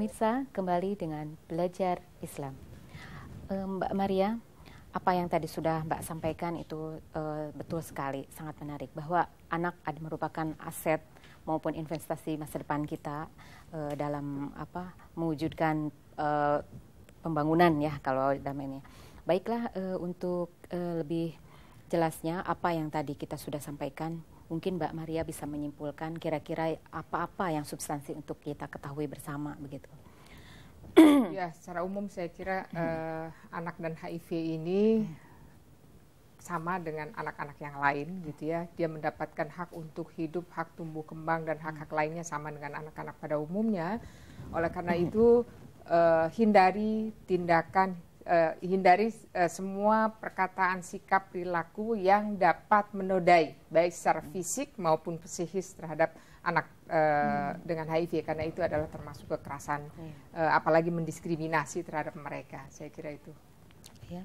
pemirsa, kembali dengan Belajar Islam. Mbak Maria, apa yang tadi sudah Mbak sampaikan itu betul sekali, sangat menarik. Bahwa anak merupakan aset maupun investasi masa depan kita dalam mewujudkan pembangunan ya kalau dalam ini. Baiklah, untuk lebih jelasnya apa yang tadi kita sudah sampaikan, mungkin Mbak Maria bisa menyimpulkan kira-kira apa-apa yang substansi untuk kita ketahui bersama begitu. Ya, secara umum saya kira anak dan HIV ini sama dengan anak-anak yang lain gitu ya. Dia mendapatkan hak untuk hidup, hak tumbuh kembang dan hak-hak lainnya sama dengan anak-anak pada umumnya. Oleh karena itu hindari semua perkataan, sikap, perilaku yang dapat menodai baik secara fisik maupun psikis terhadap anak dengan HIV, karena itu adalah termasuk kekerasan, apalagi mendiskriminasi terhadap mereka. Saya kira itu. Ya.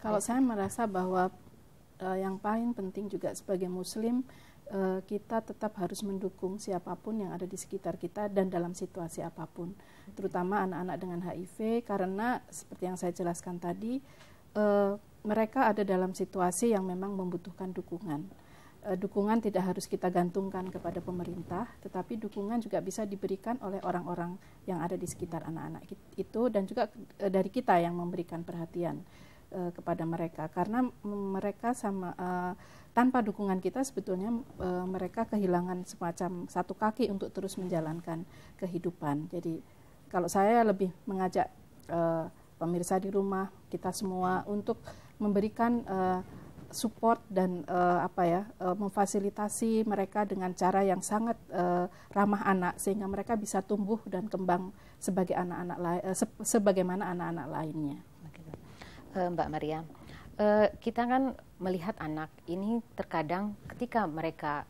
Kalau saya merasa bahwa yang paling penting juga sebagai Muslim, kita tetap harus mendukung siapapun yang ada di sekitar kita dan dalam situasi apapun, terutama anak-anak dengan HIV, karena seperti yang saya jelaskan tadi, mereka ada dalam situasi yang memang membutuhkan dukungan. Dukungan tidak harus kita gantungkan kepada pemerintah, tetapi dukungan juga bisa diberikan oleh orang-orang yang ada di sekitar anak-anak itu, dan juga dari kita yang memberikan perhatian kepada mereka, karena mereka tanpa dukungan kita sebetulnya mereka kehilangan semacam satu kaki untuk terus menjalankan kehidupan. Jadi kalau saya lebih mengajak pemirsa di rumah, kita semua untuk memberikan support dan memfasilitasi mereka dengan cara yang sangat ramah anak, sehingga mereka bisa tumbuh dan kembang sebagai sebagaimana anak-anak lainnya. Mbak Maria, kita kan melihat anak ini terkadang ketika mereka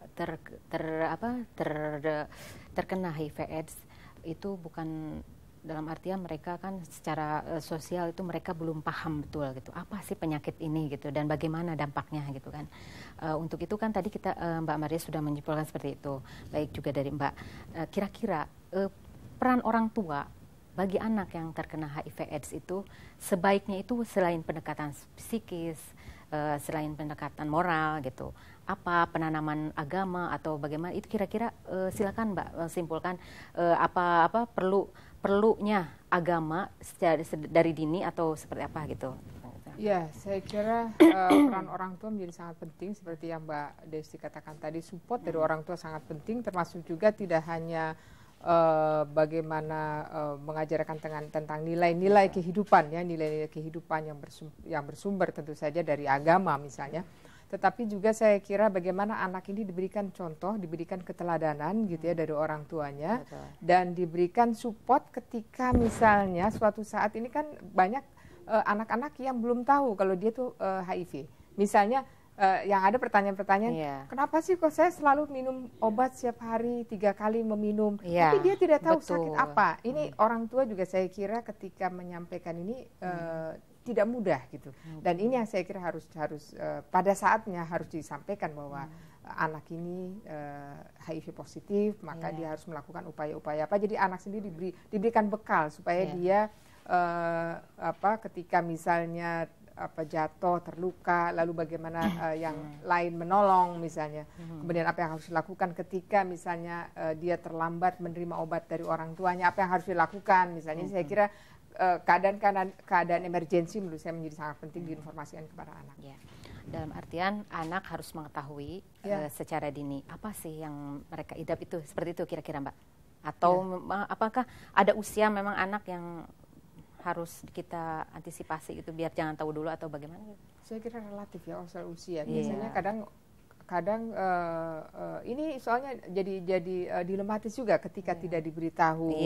terkena HIV/AIDS itu bukan dalam artian mereka kan secara sosial itu mereka belum paham betul gitu apa sih penyakit ini gitu dan bagaimana dampaknya gitu kan. Untuk itu kan tadi Mbak Maria sudah menyimpulkan seperti itu, baik juga dari Mbak. Kira-kira peran orang tua bagi anak yang terkena HIV/AIDS itu sebaiknya itu selain pendekatan psikis, selain pendekatan moral gitu, apa penanaman agama atau bagaimana itu kira-kira silakan Mbak simpulkan apa perlunya agama dari dini atau seperti apa gitu. Ya, saya kira peran orang tua menjadi sangat penting seperti yang Mbak Desti katakan tadi, support dari orang tua sangat penting, termasuk juga tidak hanya bagaimana mengajarkan tentang nilai-nilai kehidupan ya, nilai-nilai kehidupan yang bersumber tentu saja dari agama misalnya, tetapi juga saya kira bagaimana anak ini diberikan contoh, diberikan keteladanan gitu ya dari orang tuanya. Betul. Dan diberikan support ketika misalnya suatu saat ini kan banyak anak-anak yang belum tahu kalau dia tuh HIV. Misalnya yang ada pertanyaan-pertanyaan, kenapa sih kok saya selalu minum obat setiap hari 3 kali meminum, tapi dia tidak tahu sakit apa. Ini orang tua juga saya kira ketika menyampaikan ini tidak mudah gitu. Dan ini yang saya kira harus pada saatnya harus disampaikan bahwa anak ini HIV positif, maka dia harus melakukan upaya-upaya apa. Jadi anak sendiri diberikan bekal supaya dia ketika misalnya jatuh, terluka, lalu bagaimana yang lain menolong misalnya. Kemudian apa yang harus dilakukan ketika misalnya dia terlambat menerima obat dari orang tuanya, apa yang harus dilakukan misalnya. Saya kira keadaan emergensi menurut saya menjadi sangat penting diinformasikan kepada anak. Ya. Dalam artian anak harus mengetahui secara dini apa sih yang mereka idap itu, seperti itu kira-kira Mbak? Atau apakah ada usia memang anak yang harus kita antisipasi itu biar jangan tahu dulu atau bagaimana? Saya kira relatif ya soal usia. Biasanya kadang ini soalnya jadi dilematis juga ketika tidak diberitahu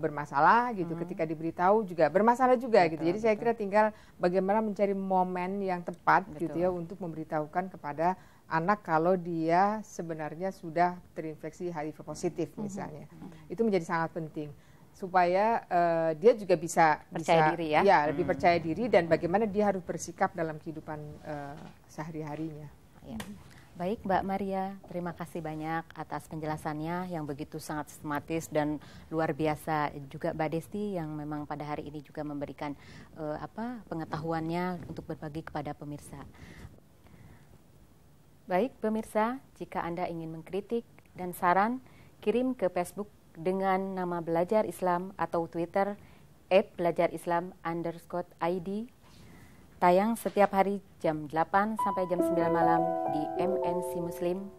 bermasalah gitu, ketika diberitahu juga bermasalah juga gitu. Jadi saya kira tinggal bagaimana mencari momen yang tepat gitu ya untuk memberitahukan kepada anak kalau dia sebenarnya sudah terinfeksi HIV positif misalnya. Itu menjadi sangat penting supaya dia juga bisa percaya diri ya, lebih percaya diri dan bagaimana dia harus bersikap dalam kehidupan sehari-harinya. Ya. Baik Mbak Maria, terima kasih banyak atas penjelasannya yang begitu sangat sistematis dan luar biasa. Juga Mbak Desti yang memang pada hari ini juga memberikan pengetahuannya untuk berbagi kepada pemirsa. Baik pemirsa, jika Anda ingin mengkritik dan saran, kirim ke Facebook dengan nama Belajar Islam atau Twitter @belajarislam_id. Tayang setiap hari jam 8 sampai jam 9 malam di MNC Muslim.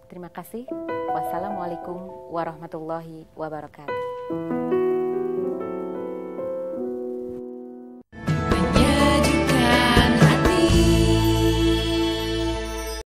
Terima kasih. Wassalamualaikum warahmatullahi wabarakatuh.